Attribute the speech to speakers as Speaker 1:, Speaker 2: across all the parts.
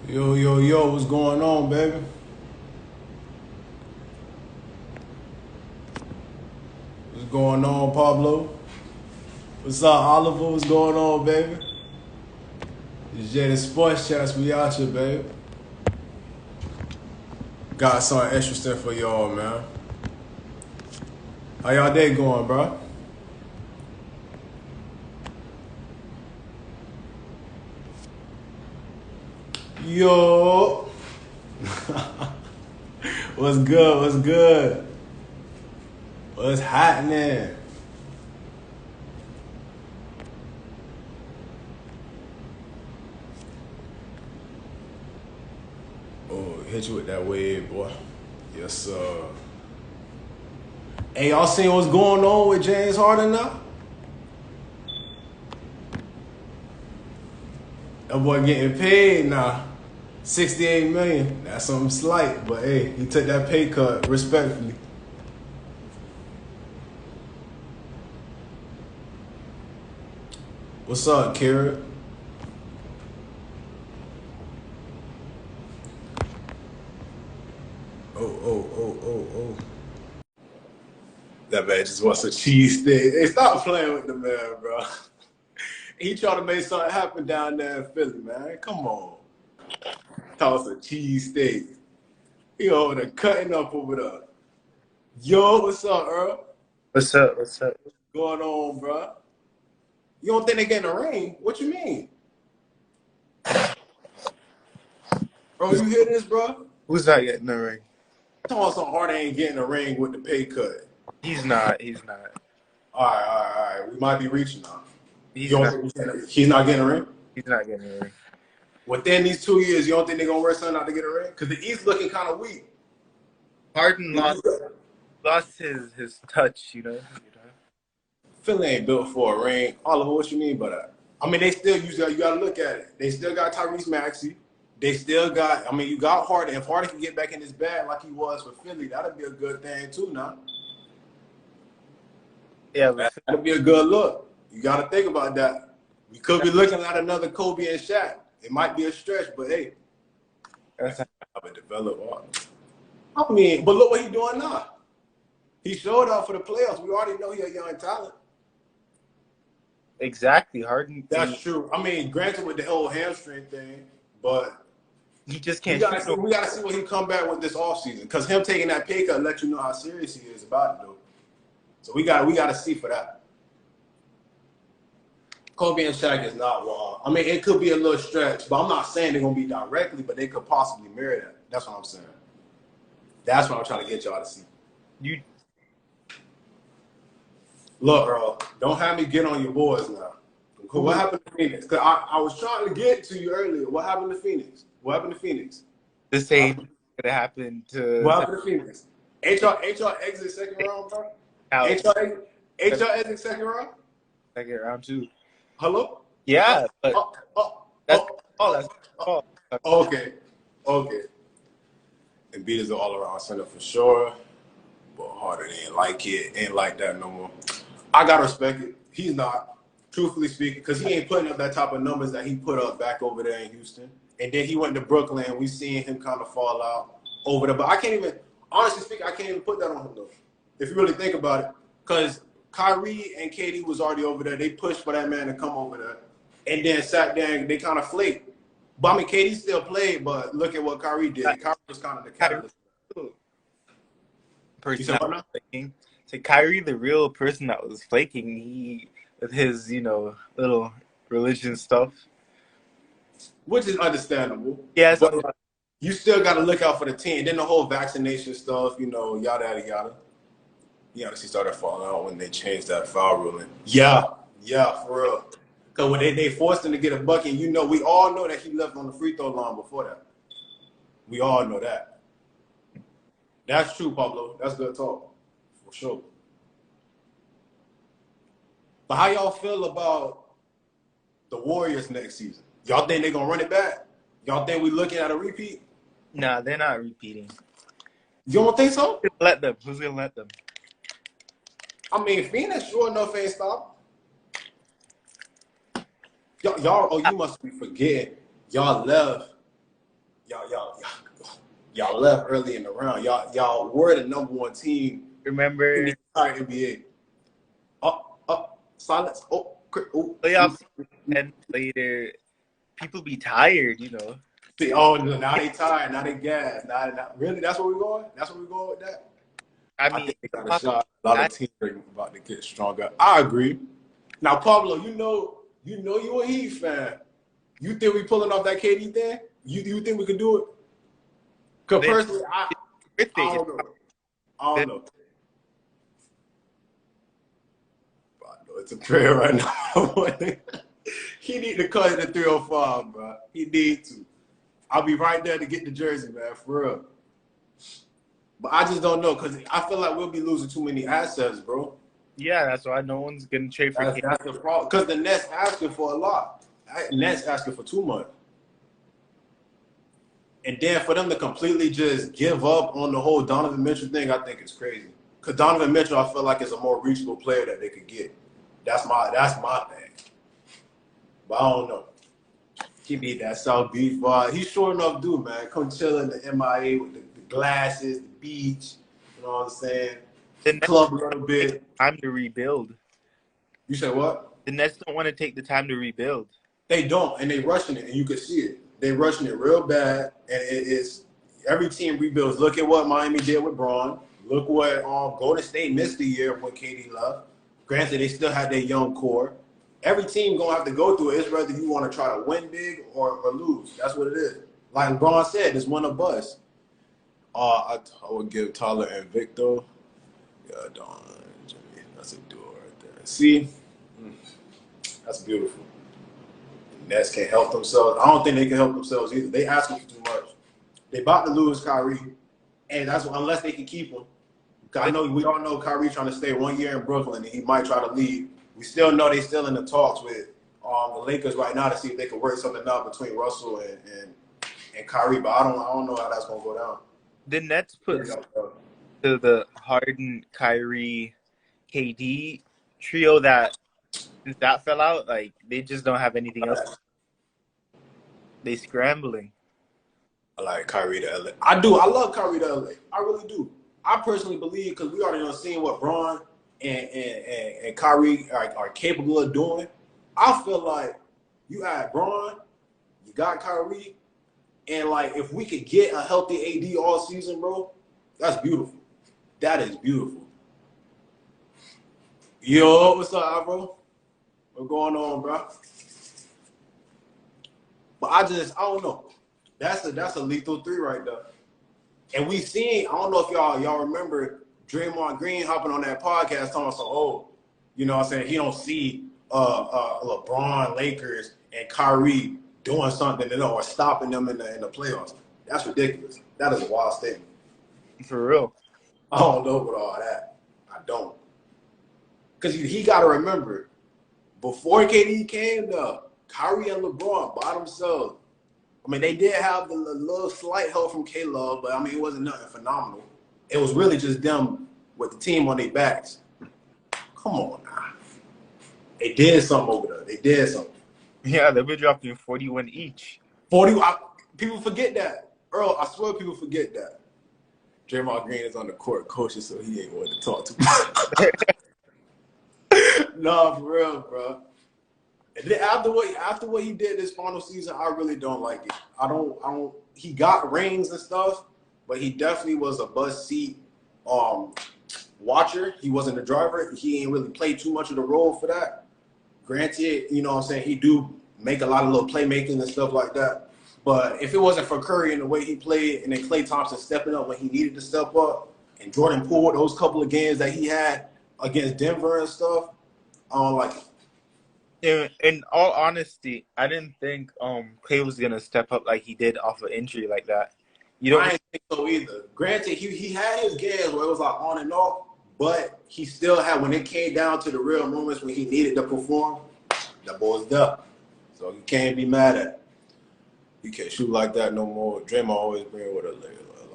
Speaker 1: Yo, yo, yo, what's going on, baby? What's going on, Pablo? What's up, Oliver? What's going on, baby? It's Jada Sports Chats. We out here, baby. Got something interesting for y'all, man. How y'all day going, bro? Yo, what's good? What's good? What's happening? Oh, hit you with that wave, boy. Yes, sir. Hey, y'all seen what's going on with James Harden now? That boy getting paid now. 68 million. That's something slight, but hey, he took that pay cut respectfully. What's up, Kara? Oh. That man just wants a cheese steak. Hey, stop playing with the man, bro. He trying to make something happen down there in Philly, man. Come on. Toss a cheese steak. He over there cutting up over there. Yo, what's up, Earl?
Speaker 2: What's up? What's up?
Speaker 1: What's going on, bro? You don't think they getting a ring? What you mean? Bro,
Speaker 2: Who's,
Speaker 1: you hear this, bro?
Speaker 2: who's not getting the ring?
Speaker 1: Talking some Harden ain't getting a ring with the pay cut.
Speaker 2: He's not. He's not.
Speaker 1: All right. We might be reaching now. You
Speaker 2: He's not.
Speaker 1: don't think he's not getting a ring?
Speaker 2: He's not getting the ring.
Speaker 1: Within these 2 years, you don't think they're gonna work something out to get a ring? Because the East looking kind of weak.
Speaker 2: Harden lost his touch.
Speaker 1: Philly ain't built for a ring. Oliver, what you mean by that? I mean, they still use that. You got to look at it. They still got Tyrese Maxey. They still got. I mean, you got Harden. If Harden can get back in his bag like he was for Philly, that'd be a good thing too. Now,
Speaker 2: Yeah, but
Speaker 1: that'd be a good look. You got to think about that. We could be looking at another Kobe and Shaq. It might be a stretch, but hey,
Speaker 2: that's not,
Speaker 1: I've been developed. I mean, but look what he's doing now. He showed up for the playoffs. We already know he's a young talent.
Speaker 2: exactly. Harden,
Speaker 1: That's true. I mean, granted with the whole hamstring thing, but
Speaker 2: he just
Speaker 1: we
Speaker 2: can't
Speaker 1: gotta
Speaker 2: shoot
Speaker 1: see,
Speaker 2: no.
Speaker 1: we gotta see what he come back with this offseason. Because him taking that pay cut let you know how serious he is about it, though. So we gotta see for that. Kobe and Shaq is not wrong. I mean, it could be a little stretch, but I'm not saying they're gonna be directly, but they could possibly mirror that. That's what I'm saying. That's what I'm trying to get y'all to see.
Speaker 2: You
Speaker 1: Look, Earl, don't have me get on your boys now. What happened to Phoenix? Because I was trying to get to you earlier. What happened to Phoenix? What happened to Phoenix?
Speaker 2: the same thing could have happened
Speaker 1: What
Speaker 2: to
Speaker 1: happened to Phoenix? Ain't y'all exit second round, bro?
Speaker 2: Alex
Speaker 1: Ain't y'all exit second round?
Speaker 2: second round too.
Speaker 1: Hello?
Speaker 2: Yeah, but
Speaker 1: Oh, oh,
Speaker 2: that's
Speaker 1: oh,
Speaker 2: all.
Speaker 1: oh,
Speaker 2: That's all.
Speaker 1: okay. Okay. Embiid is an all around center for sure. But Harden ain't like that no more. I gotta respect it. He's not, truthfully speaking, because he ain't putting up that type of numbers that he put up back over there in Houston. And then he went to Brooklyn, and we seen him kind of fall out over there. But I can't even, honestly speaking, I can't even put that on him though. If you really think about it, because Kyrie and KD was already over there. They pushed for that man to come over there, and then sat there and they kind of flaked. But I mean, KD still played, but look at what Kyrie did. Kyrie was kind of the
Speaker 2: Kyrie,
Speaker 1: catalyst. You
Speaker 2: person
Speaker 1: said
Speaker 2: that
Speaker 1: what
Speaker 2: was
Speaker 1: now?
Speaker 2: flaking. So Kyrie, the real person that was flaking, he with his little religion stuff.
Speaker 1: Which is understandable.
Speaker 2: Yeah, it's
Speaker 1: But
Speaker 2: under,
Speaker 1: you still got to look out for the team. Then the whole vaccination stuff, yada, yada, yada. You honestly started falling out when they changed that foul ruling. Yeah, for real. Because when they forced him to get a bucket, we all know that he left on the free throw line before that. We all know that. That's true, Pablo. That's good talk. For sure. But how y'all feel about the Warriors next season? Y'all think they're going to run it back? Y'all think we looking at a repeat?
Speaker 2: nah, they're not repeating.
Speaker 1: You don't think so?
Speaker 2: Let them. Who's gonna let them?
Speaker 1: I mean, Phoenix sure enough ain't stopped. Y'all, oh, you must be forgetting. Y'all left. y'all left early in the round. Y'all were the number one team in
Speaker 2: Remember
Speaker 1: the entire NBA. Silence.
Speaker 2: playoffs and later, people be tired, you know.
Speaker 1: See, oh, now they tired. Now they gas. Now, really, that's where we're going? That's where we're going with that?
Speaker 2: I
Speaker 1: I
Speaker 2: mean,
Speaker 1: think they got a shot. A lot of teams are about to get stronger. I agree. Now, Pablo, you know you a Heat fan. You think we pulling off that KD thing? You think we can do it? Because personally, I don't know. I don't know. It's a prayer right now. He need to cut it to 305, bro. He need to. I'll be right there to get the jersey, man, for real. But I just don't know because I feel like we'll be losing too many assets, bro.
Speaker 2: Yeah, that's why no one's gonna trade for KD.
Speaker 1: That's the problem. Because the Nets asking for a lot. Nets asking for too much. And then for them to completely just give up on the whole Donovan Mitchell thing, I think it's crazy. Because Donovan Mitchell, I feel like is a more reachable player that they could get. That's my thing. But I don't know. He need that South Beach vibe. He's sure enough dude, man. Come chill in the MIA with the glasses, the beach. You know what I'm saying?
Speaker 2: The Nets
Speaker 1: Club a little bit.
Speaker 2: time to rebuild.
Speaker 1: You said what?
Speaker 2: The Nets don't want to take the time to rebuild.
Speaker 1: They don't, and they rushing it, and you can see it. They rushing it real bad, and it's every team rebuilds. Look at what Miami did with Braun. Look what Golden State missed a year when KD left. Granted, they still had their young core. Every team gonna have to go through it. It's whether you want to try to win big or lose. That's what it is. Like Braun said, it's win or bust. I would give Tyler and Victor. Yeah, Don, Jimmy. That's a duo right there. See, that's beautiful. The Nets can't help themselves. I don't think they can help themselves either. They asking for too much. They about to lose Kyrie, and that's unless they can keep him. I know we all know Kyrie trying to stay 1 year in Brooklyn, and he might try to leave. We still know they still in the talks with the Lakers right now to see if they can work something out between Russell and Kyrie. But I don't know how that's gonna go down.
Speaker 2: The Nets put to the Harden, Kyrie, KD trio that fell out. Like they just don't have anything else. They scrambling.
Speaker 1: I like Kyrie to LA. I do. I love Kyrie to LA. I really do. I personally believe because we already seen what Braun and Kyrie are capable of doing. I feel like you had Braun, you got Kyrie, and like if we could get a healthy AD all season, bro, that's beautiful. That is beautiful. Yo, what's up, bro? What's going on, bro? But I don't know. That's a lethal three right there. And we seen, I don't know if y'all remember Draymond Green hopping on that podcast talking so, you know what I'm saying, he don't see LeBron, Lakers, and Kyrie doing something, or stopping them in the playoffs. That's ridiculous. That is a wild statement.
Speaker 2: For real.
Speaker 1: I don't know about all that. I don't. Because he got to remember, before KD came, Kyrie and LeBron by themselves. I mean, they did have the little slight help from K-Love, but, I mean, it wasn't nothing phenomenal. It was really just them with the team on their backs. Come on now. They did something over there. They did something.
Speaker 2: Yeah, they were dropping 41 each.
Speaker 1: 40. People forget that. Earl, I swear people forget that. Draymond Green is on the court coaching, so he ain't wanting to talk to me. No, for real, bro. And then after what he did this final season, I really don't like it. I don't. He got rings and stuff, but he definitely was a bus seat watcher. He wasn't a driver. He ain't really played too much of the role for that. Granted, you know what I'm saying, he do make a lot of little playmaking and stuff like that. But if it wasn't for Curry and the way he played, and then Klay Thompson stepping up when he needed to step up, and Jordan Poole, those couple of games that he had against Denver and stuff, I don't like it.
Speaker 2: In all honesty, I didn't think Klay was gonna step up like he did off an injury like that.
Speaker 1: I didn't think so either. Granted, he had his games where it was like on and off, but he still had, when it came down to the real moments when he needed to perform, that boy's there. So you can't be mad at it. You can't shoot like that no more. Draymond always bring with a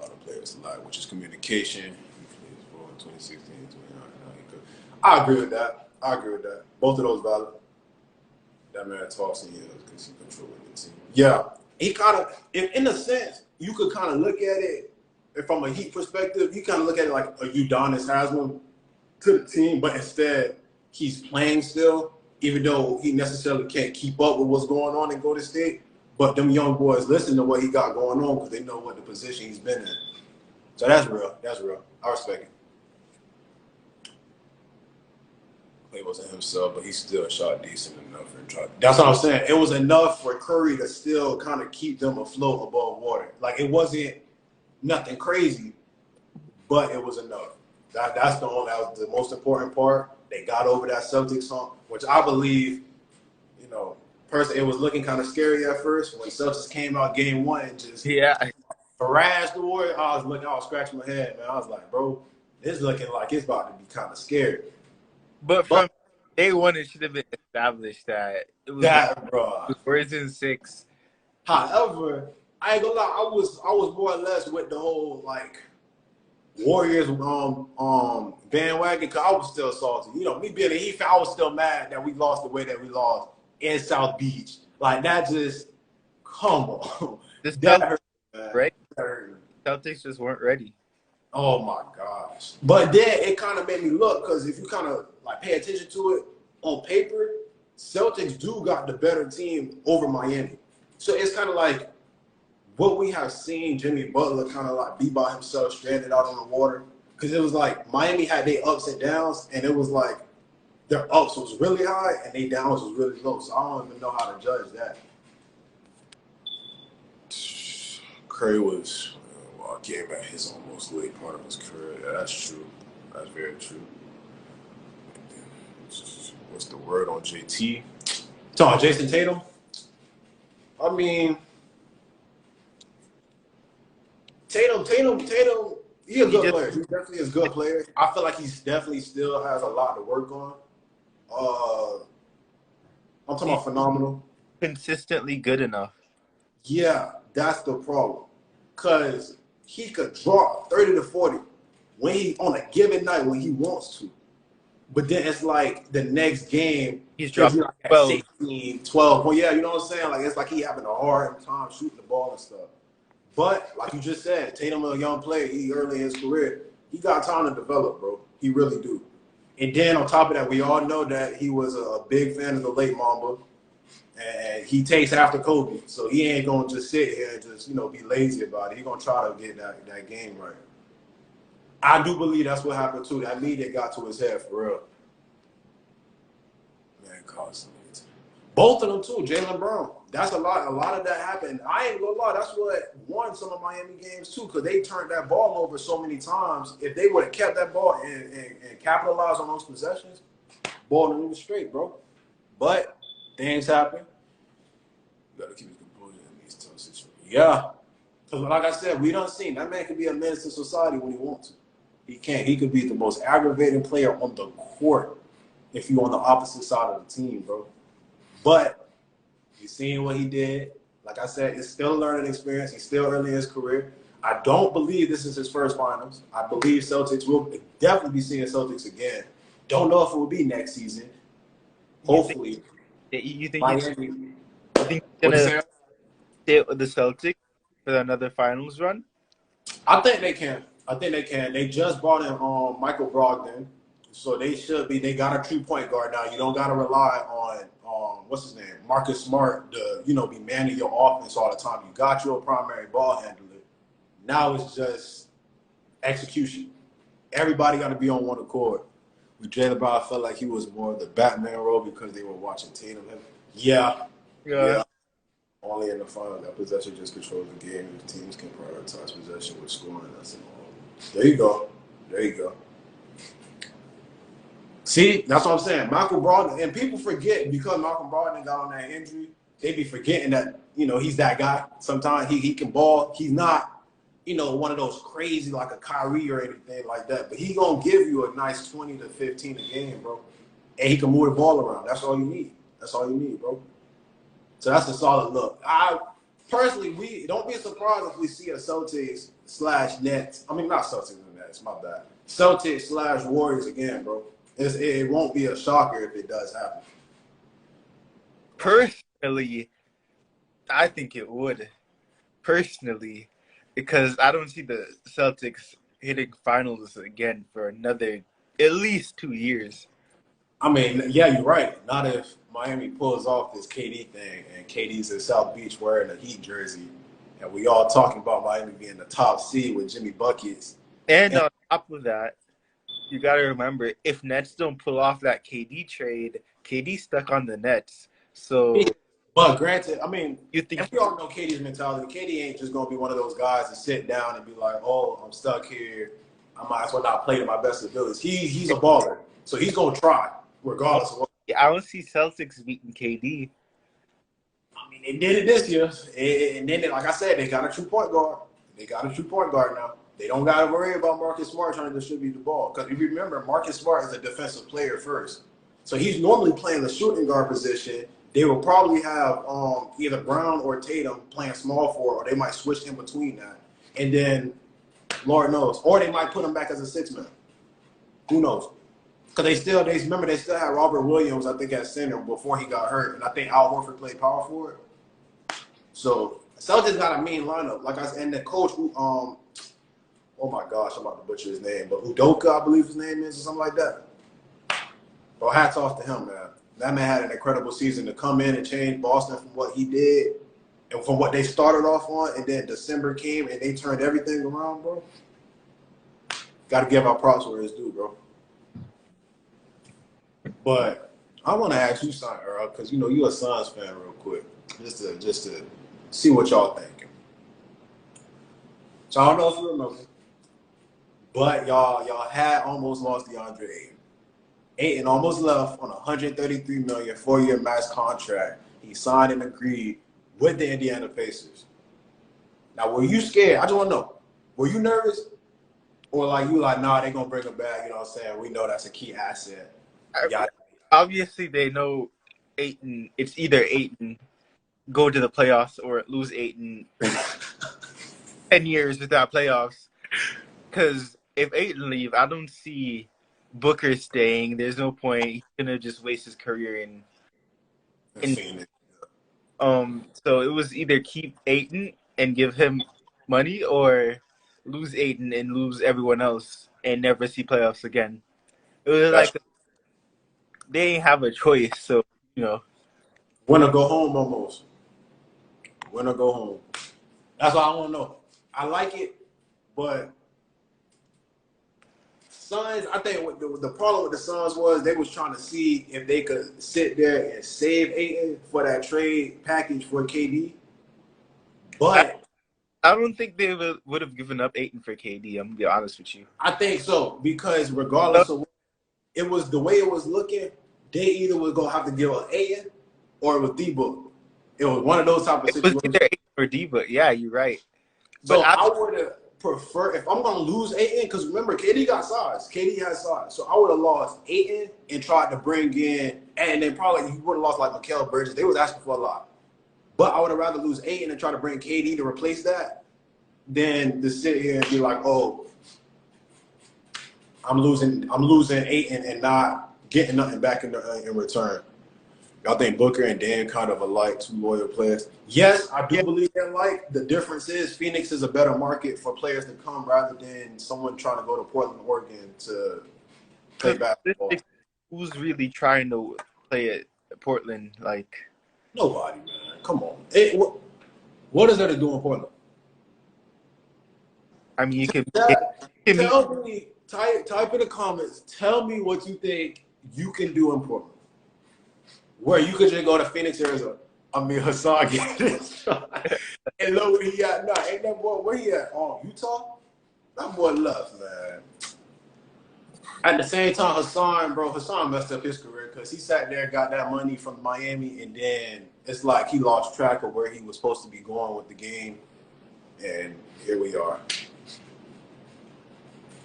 Speaker 1: lot of players alive, which is communication. He plays for 2016, 2019. I agree with that. Both of those valid. That man talks and yells because he controlling the team. Yeah, he kind of, in a sense, you could kind of look at it from a Heat perspective. You kind of look at it like a Udonis Haslam to the team, but instead he's playing still, even though he necessarily can't keep up with what's going on in Golden State. But them young boys listen to what he got going on because they know what the position he's been in. So that's real. That's real. I respect it. Clay wasn't himself, but he still shot decent enough for try. That's what I'm saying. It was enough for Curry to still kind of keep them afloat above water. Like it wasn't nothing crazy, but it was enough. That was the most important part. They got over that Celtics hump, which I believe, you know, personally, it was looking kind of scary at first when Celtics came out game one and just harassed the Warriors. I was scratching my head, man. I was like, bro, this is looking like it's about to be kind of scary.
Speaker 2: But from day one, it should have been established that it was Warriors in 6.
Speaker 1: However, I ain't gonna lie, I was more or less with the whole like Warriors bandwagon because I was still salty. You know, me being a Heat fan, I was still mad that we lost the way that we lost in South Beach. Like that just come on. That hurt, man.
Speaker 2: Right?
Speaker 1: That hurt.
Speaker 2: Celtics just weren't ready.
Speaker 1: Oh my gosh. But then it kind of made me look because if you kind of like pay attention to it on paper, Celtics do got the better team over Miami. So it's kind of like what we have seen Jimmy Butler kind of like be by himself, stranded out on the water. Because it was like Miami had their ups and downs, and it was like their ups was really high and their downs was really low. So I don't even know how to judge that. Curry was, gave back his almost late part of his career. Yeah, that's true. That's very true. What's the word on JT? Talking Jason Tatum? I mean, Tatum, he's a good player. He definitely is a good player. I feel like he's definitely still has a lot to work on. I'm talking about phenomenal.
Speaker 2: Consistently good enough.
Speaker 1: Yeah, that's the problem. Because he could drop 30 to 40 when he on a given night when he wants to. But then it's like the next game,
Speaker 2: he's dropping
Speaker 1: like 16, 12. Well, yeah, you know what I'm saying? Like it's like he having a hard time shooting the ball and stuff. But like you just said, Tatum a young player. He early in his career, he got time to develop, bro. He really do. And then on top of that, we all know that he was a big fan of the late Mamba, and he takes after Kobe. So he ain't gonna just sit here and just be lazy about it. He gonna try to get that game right. I do believe that's what happened too. That media got to his head for real. Man, constantly. Both of them too, Jaylen Brown. That's a lot. A lot of that happened. I ain't gonna lie. That's what won some of Miami games too, because they turned that ball over so many times. If they would have kept that ball and capitalized on those possessions, ball didn't even straight, bro. But things happen. You gotta keep his composure in these tough situations. Yeah, because like I said, we done seen that man can be a menace to society when he wants to. He can't. He could be the most aggravating player on the court if you're on the opposite side of the team, bro. But you seen what he did. Like I said, it's still a learning experience. He's still early in his career. I don't believe this is his first finals. I believe Celtics will definitely be seeing Celtics again. Don't know if it will be next season. Hopefully.
Speaker 2: You think he's gonna stay with the Celtics for another finals run?
Speaker 1: I think they can. They just brought in Michael Brogdon. So they should be. They got a true point guard now. You don't got to rely on what's his name, Marcus Smart, to be manning your offense all the time. You got your primary ball handler. Now it's just execution. Everybody got to be on one accord. With Jaylen Brown, I felt like he was more of the Batman role because they were watching Tatum. Yeah. Only in the final, that possession just controls the game. The teams can prioritize possession with scoring. That's all. There you go. See, that's what I'm saying. Michael Brogdon, and people forget because Malcolm Brogdon got on that injury, they be forgetting that, he's that guy. Sometimes he can ball. He's not, one of those crazy like a Kyrie or anything like that. But he going to give you a nice 20 to 15 a game, bro. And he can move the ball around. That's all you need. Bro. So that's a solid look. I personally, we don't be surprised if we see a Celtics / Nets. I mean, not Celtics and Nets, my bad. Celtics / Warriors again, bro. It won't be a shocker if it does happen.
Speaker 2: Personally, I think it would. Personally, because I don't see the Celtics hitting finals again for another at least 2 years.
Speaker 1: I mean, yeah, you're right. Not if Miami pulls off this KD thing and KD's in South Beach wearing a Heat jersey, and we all talking about Miami being the top seed with Jimmy buckets.
Speaker 2: And on top of that, you got to remember, if Nets don't pull off that KD trade, KD's stuck on the Nets. So,
Speaker 1: but granted, I mean,
Speaker 2: you think
Speaker 1: if we all know KD's mentality, KD ain't just gonna be one of those guys to sit down and be like, "Oh, I'm stuck here. I might as well not play to my best abilities." He's a baller, so he's gonna try regardless of what.
Speaker 2: I don't see Celtics beating KD.
Speaker 1: I mean, they did it this year, and then, like I said, they got a true point guard. They got a true point guard now. They don't got to worry about Marcus Smart trying to distribute the ball. Because if you remember, Marcus Smart is a defensive player first. So he's normally playing the shooting guard position. They will probably have either Brown or Tatum playing small forward, or they might switch in between that. And then, Lord knows. Or they might put him back as a six-man. Who knows? Because they still had Robert Williams, I think, at center before he got hurt. And I think Al Horford played power forward. So Celtics got a mean lineup. Like I said, and the coach who oh my gosh, I'm about to butcher his name, but Udoka, I believe his name is, or something like that. Well, hats off to him, man. That man had an incredible season to come in and change Boston from what he did and from what they started off on, and then December came and they turned everything around, bro. Got to give our props where it's due, bro. But I want to ask you something, Earl, because you know you're a Suns fan, real quick, just to see what y'all thinking. So I don't know if you remember. But y'all had almost lost DeAndre Ayton. Ayton almost left on a $133 million 4-year max contract. He signed and agreed with the Indiana Pacers. Now, were you scared? I just want to know. Were you nervous? Or nah, they're going to bring him back, you know what I'm saying? We know that's a key asset.
Speaker 2: Obviously, they know Ayton. It's either Ayton go to the playoffs or lose Ayton 10 years without playoffs. Because if Ayton leave, I don't see Booker staying. There's no point. He's gonna just waste his career in. So it was either keep Ayton and give him money, or lose Ayton and lose everyone else and never see playoffs again. It was like they ain't have a choice. So
Speaker 1: win or go home almost. Win or go home. That's all I want to know. I like it, but. Suns, I think what the problem with the Suns was they was trying to see if they could sit there and save Ayton for that trade package for KD. But
Speaker 2: I don't think they would have given up Ayton for KD. I'm gonna be honest with you.
Speaker 1: I think so, because regardless of it was the way it was looking, they either was gonna have to give up Ayton or it was D-Book. It was one of those type of situations.
Speaker 2: It was either Ayton or D-Book. Yeah, you're right.
Speaker 1: So I would have prefer if I'm gonna lose Ayton, because remember KD got size. KD has size. So I would have lost Ayton and tried to bring in, and then probably you would have lost like Mikal Bridges. They was asking for a lot. But I would have rather lose Ayton and try to bring KD to replace that than to sit here and be like, oh, I'm losing Ayton and not getting nothing back in return. Y'all think Booker and Dan kind of alike, two loyal players? Yes, I do believe they're alike. The difference is Phoenix is a better market for players to come rather than someone trying to go to Portland, Oregon to play basketball.
Speaker 2: Who's really trying to play at Portland? Like
Speaker 1: nobody, man. Come on. What is there to do in Portland?
Speaker 2: I mean, you can
Speaker 1: tell me. Type in the comments. Tell me what you think you can do in Portland. Where you could just go to Phoenix, Arizona. I mean, Hassan get this shot. And look where he at. Nah, ain't that boy, where he at? Utah? That boy left, man. At the same time, Hassan messed up his career because he sat there, got that money from Miami, and then it's like he lost track of where he was supposed to be going with the game. And here we are.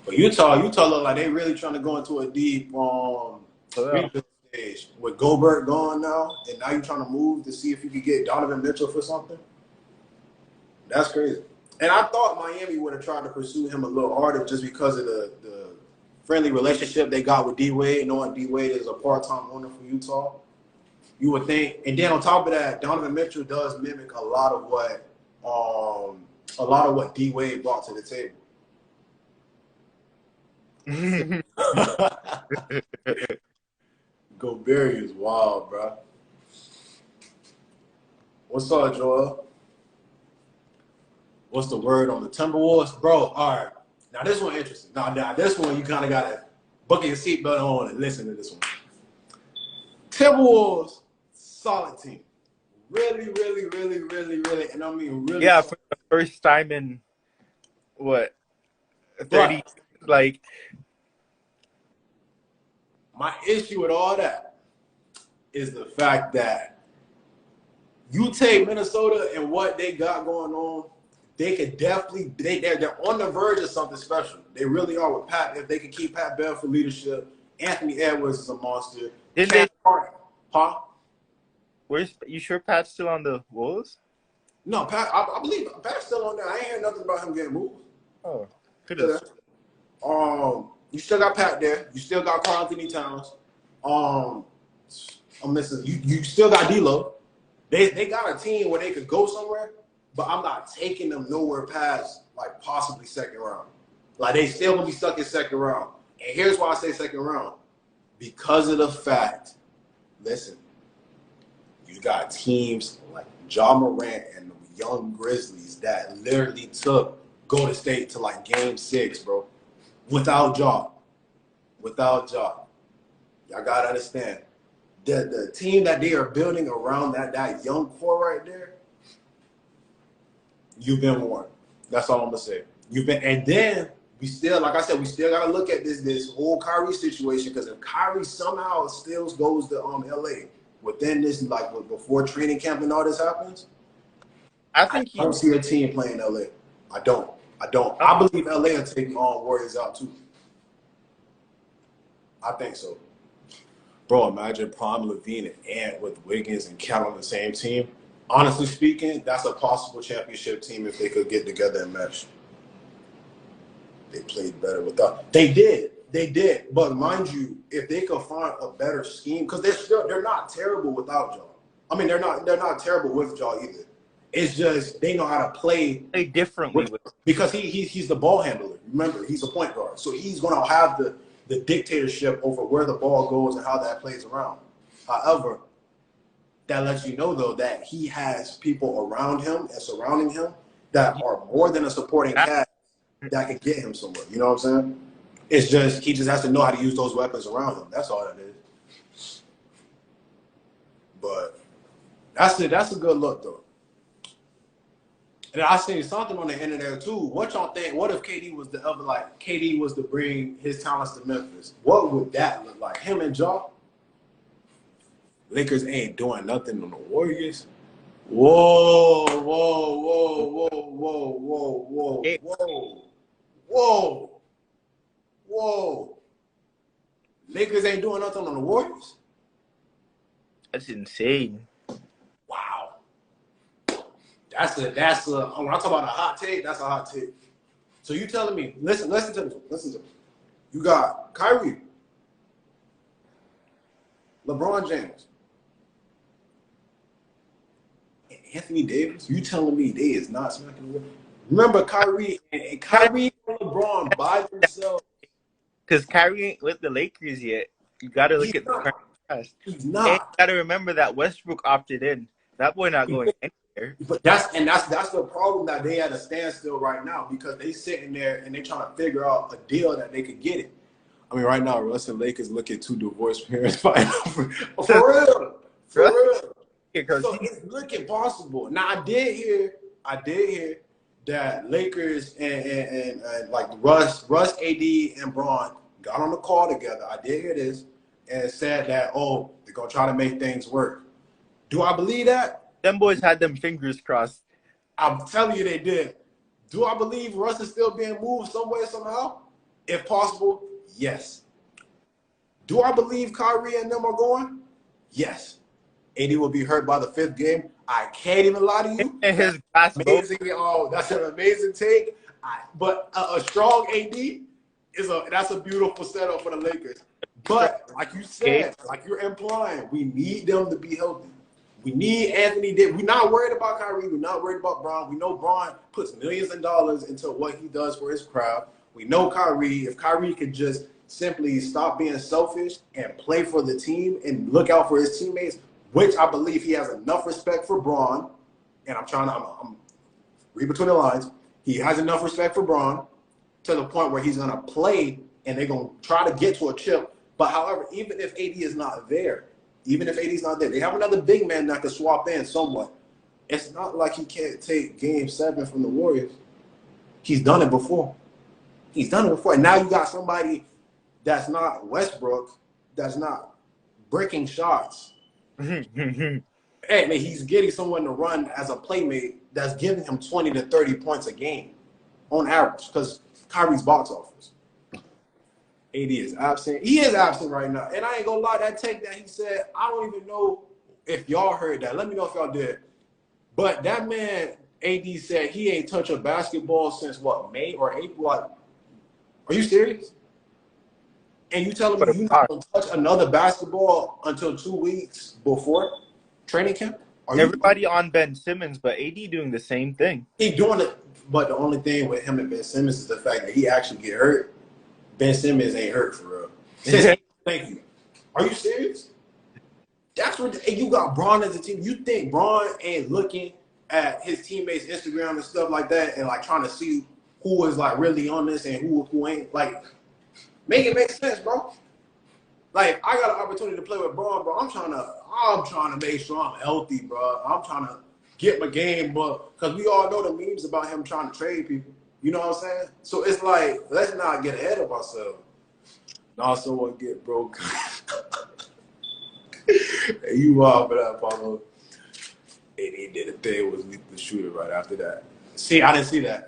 Speaker 1: But Utah look like they really trying to go into a deep stage. With Gobert gone now, and now you're trying to move to see if you could get Donovan Mitchell for something. That's crazy. And I thought Miami would have tried to pursue him a little harder just because of the friendly relationship they got with D-Wade, knowing D-Wade is a part-time owner for Utah. You would think. And then on top of that, Donovan Mitchell does mimic a lot of what a lot of what D Wade brought to the table. Gobert is wild, bro. What's up, Joel? What's the word on the Timberwolves? Bro, all right. Now, this one interesting. Now this one, you kind of got to buckle your seatbelt on and listen to this one. Timberwolves, solid team. Really, really, really, really, really, and I mean really.
Speaker 2: Yeah, for the first time in, what, 30,
Speaker 1: Right.
Speaker 2: like.
Speaker 1: My issue with all that is the fact that you take Minnesota and what they got going on, they could definitely they're on the verge of something special. They really are with Pat. If they can keep Pat Bev for leadership, Anthony Edwards is a monster.
Speaker 2: Didn't they?
Speaker 1: Huh?
Speaker 2: Where's you sure Pat's still on the Wolves?
Speaker 1: No, Pat. I believe Pat's still on there. I ain't heard nothing about him getting moved.
Speaker 2: Oh, could have.
Speaker 1: You still got Pat there. You still got Karl Anthony Towns. I'm missing. You still got D'Lo. They got a team where they could go somewhere, but I'm not taking them nowhere past like possibly second round. Like they still gonna be stuck in second round. And here's why I say second round. Because of the fact, listen, you got teams like Ja Morant and the young Grizzlies that literally took Golden State to like game 6, bro. Without Ja. Without Ja. Y'all gotta understand. The team that they are building around that young core right there, you've been warned. That's all I'm gonna say. You've been, and then we still, like I said, we still gotta look at this whole Kyrie situation, because if Kyrie somehow still goes to LA within this, like before training camp and all this happens, I don't see a team playing LA. I don't. I believe LA will take Warriors out too. I think so. Bro, imagine Prime Levine and Ant with Wiggins and Cat on the same team. Honestly speaking, that's a possible championship team if they could get together and mesh. They played better without. They did. But mind you, if they could find a better scheme, because they're not terrible without Ja. I mean, they're not terrible with Ja either. It's just they know how to play
Speaker 2: differently
Speaker 1: because he's the ball handler. Remember, he's a point guard, so he's gonna have the dictatorship over where the ball goes and how that plays around. However, that lets you know, though, that he has people around him and surrounding him that are more than a supporting cast that can get him somewhere. You know what I'm saying? It's just he just has to know how to use those weapons around him. That's all that is. But that's a good look, though. And I seen something on the internet too. What y'all think? What if KD was KD was to bring his talents to Memphis? What would that look like? Him and Ja? Lakers ain't doing nothing on the Warriors. Whoa. Lakers ain't doing nothing on the Warriors?
Speaker 2: That's insane.
Speaker 1: Wow. That's a when I talk about a hot take, that's a hot take. So you telling me, listen to me. You got Kyrie, LeBron James, and Anthony Davis. You telling me they is not smacking the way? Remember Kyrie and LeBron by themselves.
Speaker 2: Because Kyrie ain't with the Lakers yet. You gotta look at the current past.
Speaker 1: He's not.
Speaker 2: And you gotta remember that Westbrook opted in. That boy not going anywhere.
Speaker 1: But that's the problem that they at a standstill right now, because they sitting there and they trying to figure out a deal that they could get it. I mean, right now, Russ and Lakers look at two divorced parents fighting for real. So it's looking possible. Now I did hear that Lakers and like Russ, AD, and Bron got on the call together. I did hear this and said that they're gonna try to make things work. Do I believe that?
Speaker 2: Them boys had them fingers crossed.
Speaker 1: I'm telling you they did. Do I believe Russ is still being moved some way, somehow? If possible, yes. Do I believe Kyrie and them are going? Yes. AD will be hurt by the 5th game. I can't even lie to you.
Speaker 2: And his glass
Speaker 1: amazing. That's an amazing take. But a strong AD that's a beautiful setup for the Lakers. But like you said, like you're implying, we need them to be healthy. We need Anthony Davis. We're not worried about Kyrie. We're not worried about Bron. We know Bron puts millions of dollars into what he does for his crowd. We know Kyrie. If Kyrie could just simply stop being selfish and play for the team and look out for his teammates, which I believe he has enough respect for Bron. And I'm read between the lines. He has enough respect for Bron to the point where he's going to play and they're going to try to get to a chip. But however, even if AD is not there, they have another big man that could swap in somewhat. It's not like he can't take Game 7 from the Warriors. He's done it before. And now you got somebody that's not Westbrook, that's not breaking shots. Hey, man, he's getting someone to run as a playmate that's giving him 20 to 30 points a game on average because Kyrie's box office. AD is absent. He is absent right now. And I ain't gonna lie, that take that he said, I don't even know if y'all heard that. Let me know if y'all did. But that man, AD, said he ain't touched a basketball since what, May or April? Like, are you serious? And you telling me you're not gonna touch another basketball until 2 weeks before training camp?
Speaker 2: Everybody on Ben Simmons, but AD doing the same thing.
Speaker 1: He doing it, but the only thing with him and Ben Simmons is the fact that he actually get hurt. Ben Simmons ain't hurt for real. Thank you. Are you serious? That's what. And you got Bron as a team. You think Bron ain't looking at his teammates' Instagram and stuff like that, and like trying to see who is like really on this and who ain't? Like, make it make sense, bro. Like, I got an opportunity to play with Bron, bro. I'm trying to make sure I'm healthy, bro. I'm trying to get my game, but because we all know the memes about him trying to trade people. You know what I'm saying? So it's like, let's not get ahead of ourselves. Now someone get broke. Hey, you wild for that, Paulo. And he did a thing with the shooter right after that. See, I didn't see that.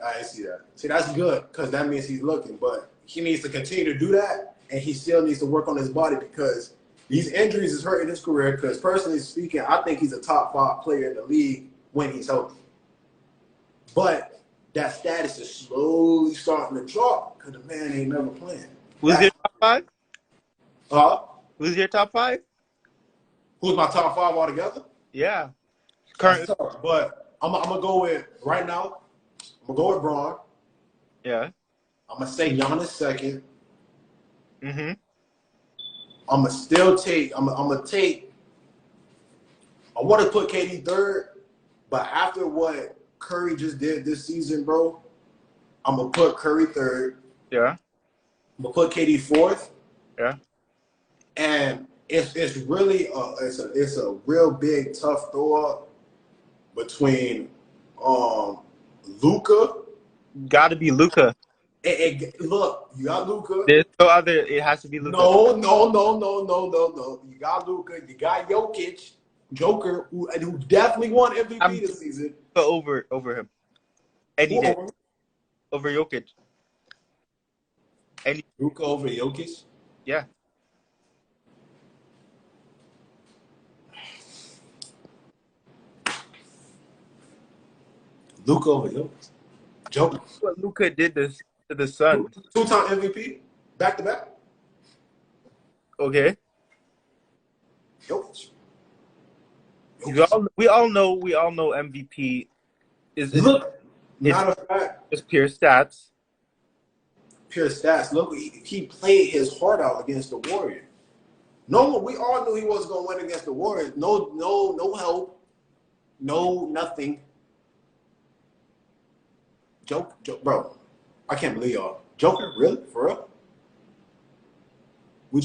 Speaker 1: See, that's good because that means he's looking, but he needs to continue to do that, and he still needs to work on his body because these injuries is hurting his career because personally speaking, I think he's a top 5 player in the league when he's healthy. But that status is slowly starting to drop because the man ain't never playing.
Speaker 2: Who's your top 5?
Speaker 1: Who's
Speaker 2: your top 5?
Speaker 1: Who's my top 5 altogether?
Speaker 2: Yeah.
Speaker 1: Current, but I'm gonna go with right now. I'm gonna go with Bron.
Speaker 2: Yeah.
Speaker 1: I'm gonna say Giannis second.
Speaker 2: Mm-hmm.
Speaker 1: I'm gonna still take. I'm gonna take. I want to put KD third, but after what Curry just did this season, bro, I'm gonna put Curry third.
Speaker 2: Yeah.
Speaker 1: I'm gonna put KD fourth.
Speaker 2: Yeah.
Speaker 1: And it's really it's a real big tough throw up between Luka.
Speaker 2: Got to be Luka.
Speaker 1: Look, you got Luka.
Speaker 2: There's no other. It has to be Luka.
Speaker 1: No. You got Luka. You got Jokic, Joker, who definitely won MVP this season.
Speaker 2: Over him. Any day. Over Jokic.
Speaker 1: Luka over Jokic?
Speaker 2: Yeah.
Speaker 1: Luka over Jokic. Joker.
Speaker 2: What Luka did this to the Suns.
Speaker 1: 2-time MVP, back to back.
Speaker 2: Okay.
Speaker 1: Jokic.
Speaker 2: We all know MVP is
Speaker 1: not a fact.
Speaker 2: It's pure stats.
Speaker 1: Pure stats. Look, he played his heart out against the Warriors. We all knew he wasn't going to win against the Warriors. No help. No nothing. Joke, bro. I can't believe y'all. Joker, really? For real? And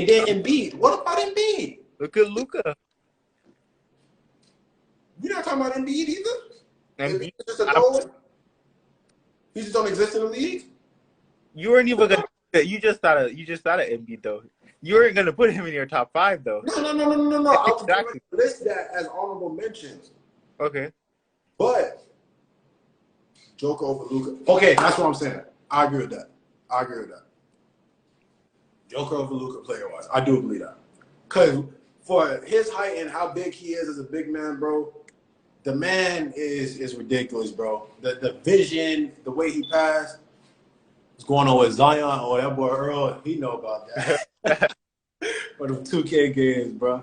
Speaker 1: then Embiid. What about Embiid?
Speaker 2: Look at Luka.
Speaker 1: We're not talking about Embiid either.
Speaker 2: Embiid
Speaker 1: just a throw. He just don't exist in the league.
Speaker 2: You weren't even gonna. You just thought of Embiid though. You weren't gonna put him in your top 5 though.
Speaker 1: No. I was going to list that as honorable mentions.
Speaker 2: Okay.
Speaker 1: But Joker over Luka. Okay, that's what I'm saying. I agree with that. Joker over Luka player-wise. I do believe that. Because for his height and how big he is as a big man, bro, the man is ridiculous, bro. The vision, the way he passed, what's going on with Zion or that boy Earl, he know about that. For the 2K games, bro.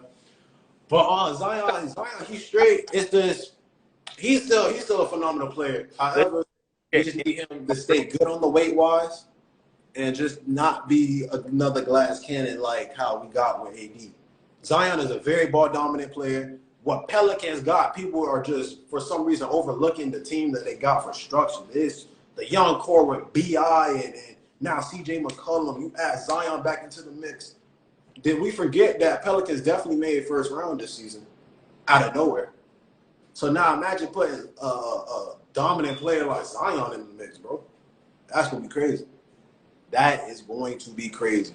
Speaker 1: But Zion, he's straight. It's just he's still a phenomenal player. However, we just need him to stay good on the weight wise and just not be another glass cannon like how we got with AD. Zion is a very ball dominant player. What Pelicans got, people are just for some reason overlooking the team that they got for structure. It's the young core with BI and now CJ McCollum. You add Zion back into the mix. Did we forget that Pelicans definitely made first round this season out of nowhere? So now imagine putting a dominant player like Zion in the mix, bro. That's going to be crazy. That is going to be crazy.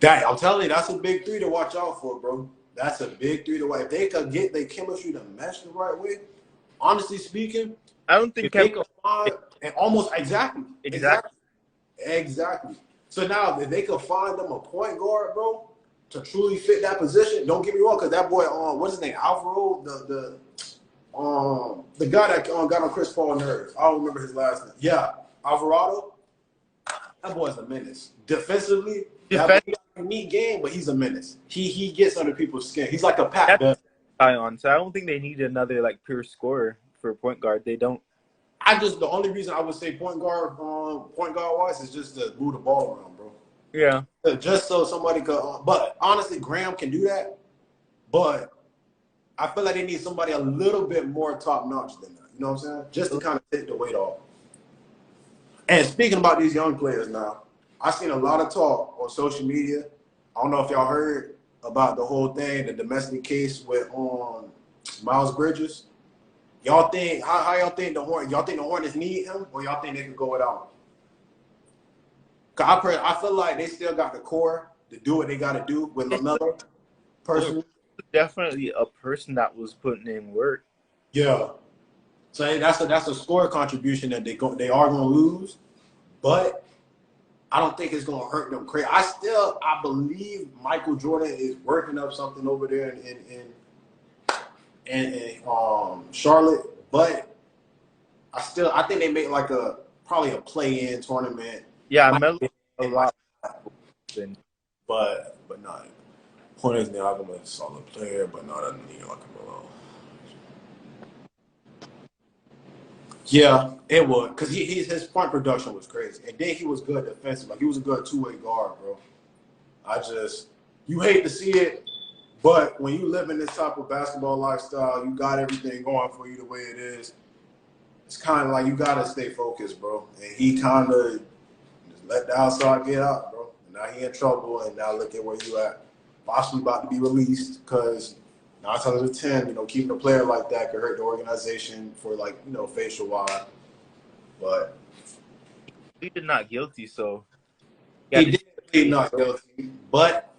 Speaker 1: I'm telling you, that's a big three to watch out for, bro. That's a big three to watch. If they could get their chemistry to mesh the right way, honestly speaking,
Speaker 2: I don't think
Speaker 1: if they could find and almost exactly. So now if they could find them a point guard, bro, to truly fit that position, don't get me wrong, because that boy, what's his name, Alvaro, the guy that got on Chris Paul nerves. I don't remember his last name. Yeah, Alvarado. That boy's a menace. Defensively, that boy got a neat game, but he's a menace. He gets under people's skin. He's like a pack.
Speaker 2: Zion, so I don't think they need another like pure scorer for a point guard. They don't.
Speaker 1: The only reason I would say point guard wise is just to move the ball around, bro.
Speaker 2: Yeah.
Speaker 1: Just so somebody could. But honestly, Graham can do that. But I feel like they need somebody a little bit more top notch than that. You know what I'm saying? Just to kind of take the weight off. And speaking about these young players now, I've seen a lot of talk on social media. I don't know if y'all heard about the whole thing, the domestic case with Miles Bridges. Y'all think how y'all think the Hornets need him, or y'all think they can go without him? Cause I feel like they still got the core to do what they got to do with LaMelo. Personally,
Speaker 2: definitely a person that was putting in work.
Speaker 1: Yeah. So that's a score contribution that they are going to lose, but I don't think it's going to hurt them crazy. I believe Michael Jordan is working up something over there in Charlotte, but I think they make like probably a play-in tournament.
Speaker 2: Yeah, Melo a lot,
Speaker 1: but not. Hornets need like a solid player, but not a New York Melo. Yeah, it would, because his point production was crazy. And then he was good defensive. Like, he was a good two-way guard, bro. You hate to see it, but when you live in this type of basketball lifestyle, you got everything going for you the way it is. It's kind of like you got to stay focused, bro. And he kind of just let the outside get out, bro. And now he in trouble, and now look at where you at. Possibly about to be released, because 9 times out of 10, keeping a player like that could hurt the organization for facial wise. But
Speaker 2: he did not guilty, so
Speaker 1: he did plead not guilty. But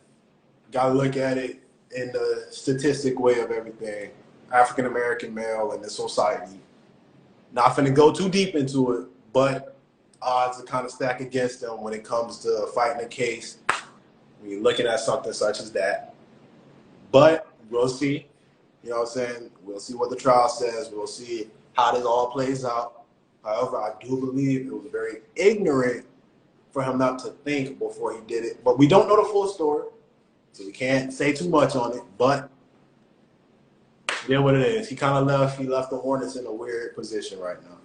Speaker 1: gotta look at it in the statistic way of everything. African American male in this society. Not finna go too deep into it, but odds are kind of stacked against them when it comes to fighting a case. When you're looking at something such as that. But we'll see. You know what I'm saying? We'll see what the trial says. We'll see how this all plays out. However, I do believe it was very ignorant for him not to think before he did it. But we don't know the full story, so we can't say too much on it. But yeah, what it is. He left the Hornets in a weird position right now.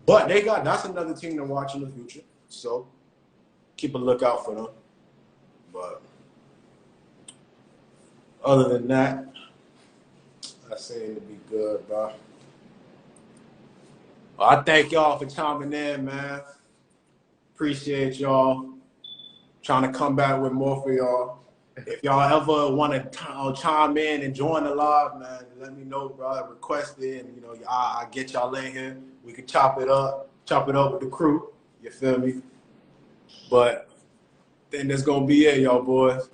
Speaker 1: But that's another team to watch in the future. So keep a lookout for them. But other than that, I seem to be good, bro. Well, I thank y'all for chiming in, man. Appreciate y'all. Trying to come back with more for y'all. If y'all ever want to chime in and join the live, man, let me know, bro. Request it, and I get y'all in here. We can chop it up with the crew. You feel me? But then that's gonna be it, y'all boys.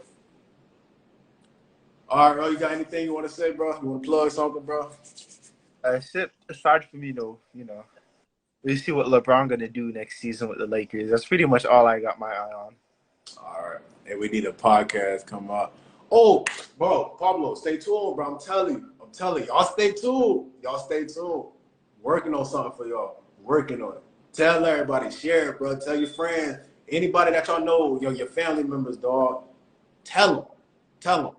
Speaker 1: All right, bro. You got anything you want to say, bro? You want to plug something, bro?
Speaker 2: Aside from we see what LeBron gonna do next season with the Lakers. That's pretty much all I got my eye on.
Speaker 1: All right, and we need a podcast come up. Oh, bro, Pablo, stay tuned, bro. I'm telling you, y'all stay tuned. Working on something for y'all. Working on it. Tell everybody, share it, bro. Tell your friends, anybody that y'all know, your family members, dog. Tell Tell them.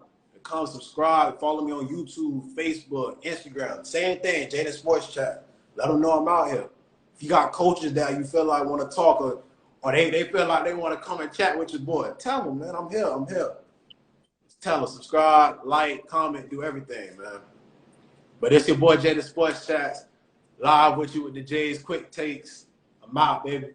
Speaker 1: Come subscribe. Follow me on YouTube, Facebook, Instagram. Same thing, Jaden Sports Chat. Let them know I'm out here. If you got coaches that you feel like want to talk or they feel like they want to come and chat with your boy, tell them, man, I'm here. I'm here. Tell them, subscribe, like, comment, do everything, man. But it's your boy, Jaden Sports Chats, live with you with the J's Quick Takes. I'm out, baby.